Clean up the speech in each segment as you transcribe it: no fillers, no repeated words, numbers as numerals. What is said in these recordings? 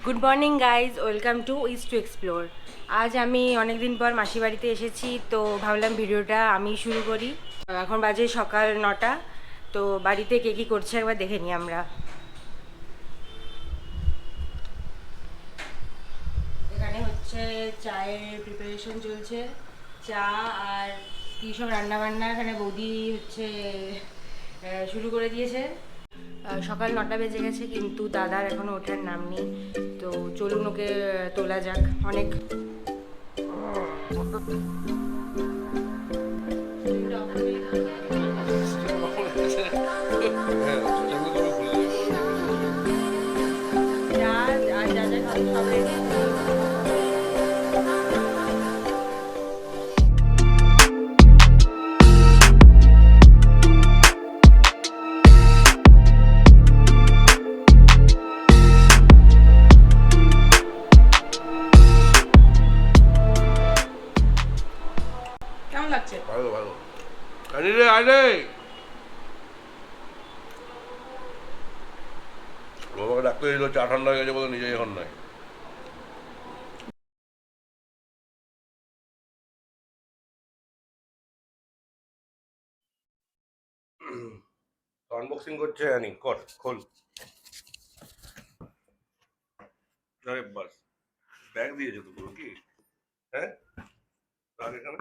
Good morning guys, welcome to east to explore. আজ আমি অনেক দিন পর মাসি বাড়িতে এসেছি, তো ভাবলাম ভিডিওটা আমি শুরু করি। এখন বাজে সকাল 9টা। তো বাড়িতে কে কী করছে একবার দেখে নিই আমরা। এখানে হচ্ছে চায়ের প্রিপারেশন চলছে। চা আর কী সব রান্নাবান্না এখানে বৌদি হচ্ছে শুরু করে দিয়েছে। সকাল 9টা বেজে গেছে, কিন্তু দাদার এখনও ওঠার নাম নেই। তো চলুন ওকে তোলা যাক। অনেক যা আর যা যা খাবো সব রেডি। কেমন লাগছে? ভালো ভালো। আরে রে আরে বাবাকে ডাক্তার দিল, চা ঠান্ডা হয়ে গেছে বলে নিজেই এখন নাই। আনবক্সিং করছে আনি, কর খোল। আরে বাস, ব্যাগ দিয়েছে তো পুরো কি? হ্যাঁ, রাখ এখানে।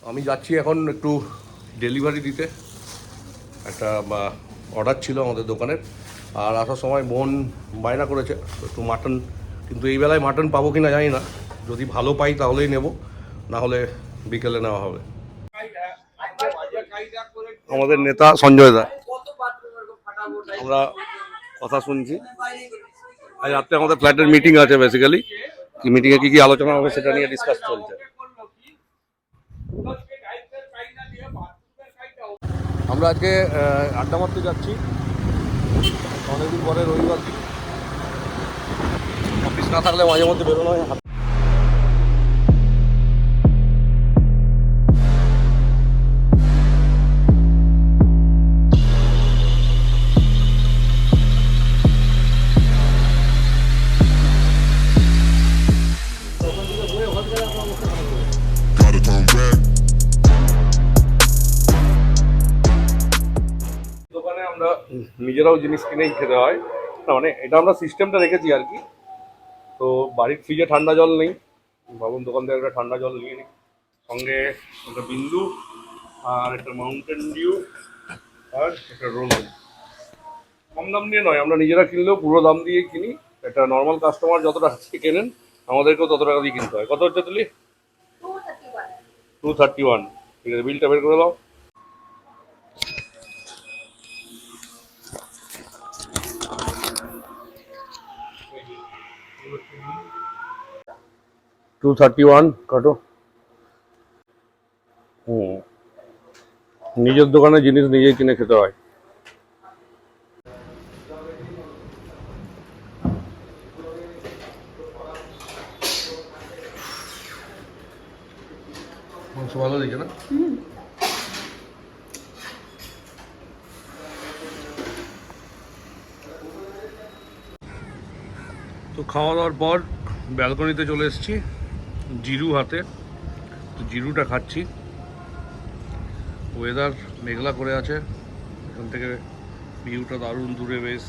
আমি যাচ্ছি এখন একটু ডেলিভারি দিতে। একটা অর্ডার ছিল আমাদের দোকানের, আর আসার সময় বোন বায়না করেছে একটু মাটন, কিন্তু এই বেলায় মাটন পাবো কি না জানি না। যদি ভালো পাই তাহলেই নেব, না হলে বিকেলে নেওয়া হবে। আমাদের নেতা সঞ্জয় দা, আমরা কথা শুনছি। আজ রাত্রে আমাদের ফ্ল্যাটের মিটিং আছে, বেসিক্যালি কি মিটিংয়ে কি কি আলোচনা হবে সেটা নিয়ে ডিসকাস চলছে। আমরা আজকে আড্ডা মারতে যাচ্ছি, অনেকদিন পরে রবিবার দিন। অফিস না থাকলে মাঝে মধ্যে বেরোনো হয়। দোকানে আমরা নিজেরাও জিনিস কিনেই খেতে হয়, না মানে এটা আমরা সিস্টেমটা রেখেছি আর কি। তো বাড়ির ফ্রিজে ঠান্ডা জল নেই, ভাবুন দোকান থেকে একটা ঠান্ডা জল নিয়ে নিই, সঙ্গে একটা বিন্দু আর একটা মাউন্টেন ডিউ আর একটা রোল। কম দাম দিয়ে নয়, আমরা নিজেরা কিনলেও পুরো দাম দিয়ে কিনি। একটা নর্মাল কাস্টমার যত টাকা দিয়ে কেনেন আমাদেরকেও তত টাকা দিয়ে কিনতে হয়। কত হচ্ছে তুলি? 231। ঠিক আছে, বিলটা বের করে দাও। $231 কাটো। নিজের দোকানে জিনিস নিজেই কিনে খেতে হয়। মাংস ভালো দিকে না? তো খাওয়া দাওয়ার পর ব্যালকনিতে চলে এসেছি জিরু হাতে। তো জিরুটা খাচ্ছি। ওয়েদার মেঘলা করে আছে, এখান থেকে ভিউটা দারুণ। দূরে বেশ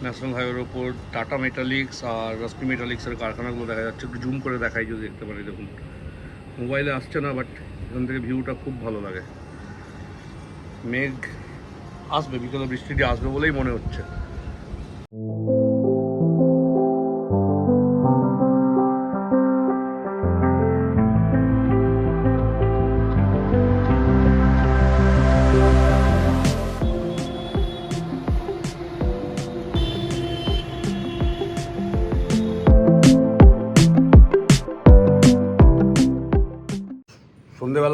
ন্যাশনাল হাইওয়ের ওপর টাটা মেটালিক্স আর রশ্মি মেটালিক্সের কারখানাগুলো দেখা যাচ্ছে। একটু জুম করে দেখাই যদি দেখতে পারি। দেখুন, মোবাইলে আসছে না, বাট এখান থেকে ভিউটা খুব ভালো লাগে। মেঘ আসবে, বিকেলে বৃষ্টিটি আসবে বলেই মনে হচ্ছে।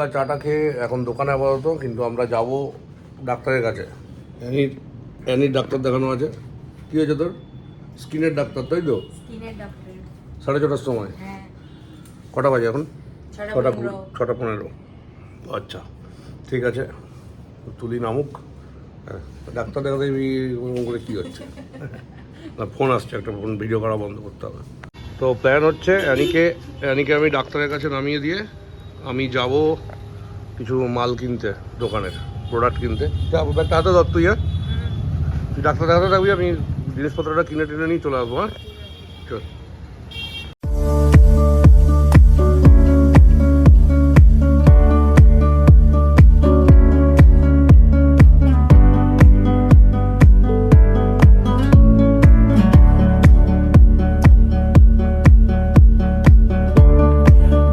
সকালবেলা চাটা খেয়ে এখন দোকানে আপাতত, কিন্তু আমরা যাব ডাক্তারের কাছে। অ্যানির ডাক্তার দেখানো আছে। কী হয়েছে তোর? স্কিনের ডাক্তার, তাই তো? স্কিনের ডক্টর। 6:30টার সময়। হ্যাঁ, কটা বাজে এখন? 6:15। 6:15। আচ্ছা, ঠিক আছে, তুলি নামুক। হ্যাঁ, ডাক্তার দেখাতে করে কী হচ্ছে? না, ফোন আসছে, একটা ফোন, ভিডিও করা বন্ধ করতে হবে। তো প্ল্যান হচ্ছে অ্যানিকে আমি ডাক্তারের কাছে নামিয়ে দিয়ে আমি যাব কিছু মাল কিনতে, দোকানের প্রোডাক্ট কিনতে। ব্যাগটা হাতে ধর তুই, হ্যাঁ? তুই ডাক্তার দেখাতে থাকবি, আমি জিনিসপত্রটা কিনে টিনে নিয়ে চলে আসবো। হ্যাঁ, চল।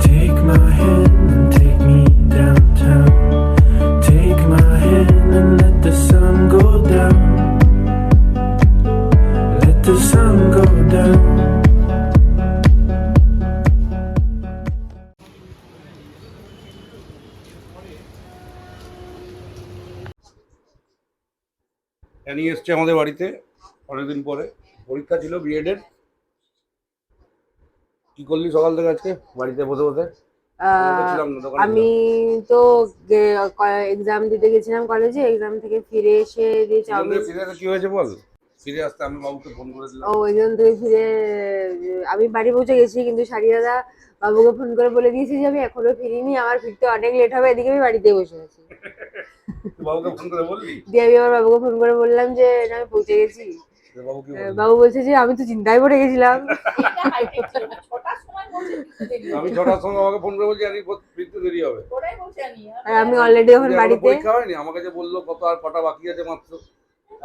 Take my hand and take me downtown. Take my hand and let the sun go down. Let the sun go down. Annie এসছে আমাদের বাড়িতে অনেকদিন পরে। পরীক্ষা ছিল বিএডের। কি করলি সকাল থেকে আজকে বাড়িতে বসে বসে? ছিলাম না, দোকানে আমি তো এক্সাম দিতে গেছিলাম কলেজে, এক্সাম থেকে ফিরে এসে দিয়ে ছিলাম। চাউমিন। ফিরে আসতে কি হয়েছে বল? ফিরে আসতে আমি বাবুকে ফোন করেছিলাম। ও এক্সাম থেকে ফিরে আমি বাড়ি পৌঁছে গেছি, কিন্তু সারিয়া দাদা বাবুকে ফোন করে বলে দিয়েছি যে আমি এখনো ফিরিনি, আমার ফিরতে অনেক লেট হবে, এদিকে আমি বাড়িতে বসে আছি। তুই বাবুকে ফোন করে বললি? দিয়ে আমি আমার বাবুকে ফোন করে বললাম যে না, আমি পৌঁছে গেছি। যে বাবু কি বলল? বাবু বলছে যে আমি তো চিন্তায় পড়ে গেছিলাম। আমি 6টার সময় আমাকে ফোন করে বলছি আমি ফিরতে দেরি হবে। আর আমি অলরেডি এখন এখনো বাড়িতে। পরীক্ষা হয়নি, আমাকে যে বললো কত আর কটা বাকি আছে মাত্র,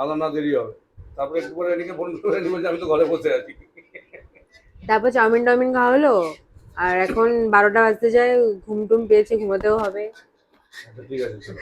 আলাদা না দেরি হবে। তারপরে একটু পরে এদিকে ফোন করে বলছি আমি তো ঘরে বসে আছি। তারপর চাউমিন টাউমিন খাওয়া হলো, আর এখন 12টা বাজতে যায়, ঘুম টুম পেয়েছে, ঘুমাতেও হবে। আচ্ছা, ঠিক আছে, চলো।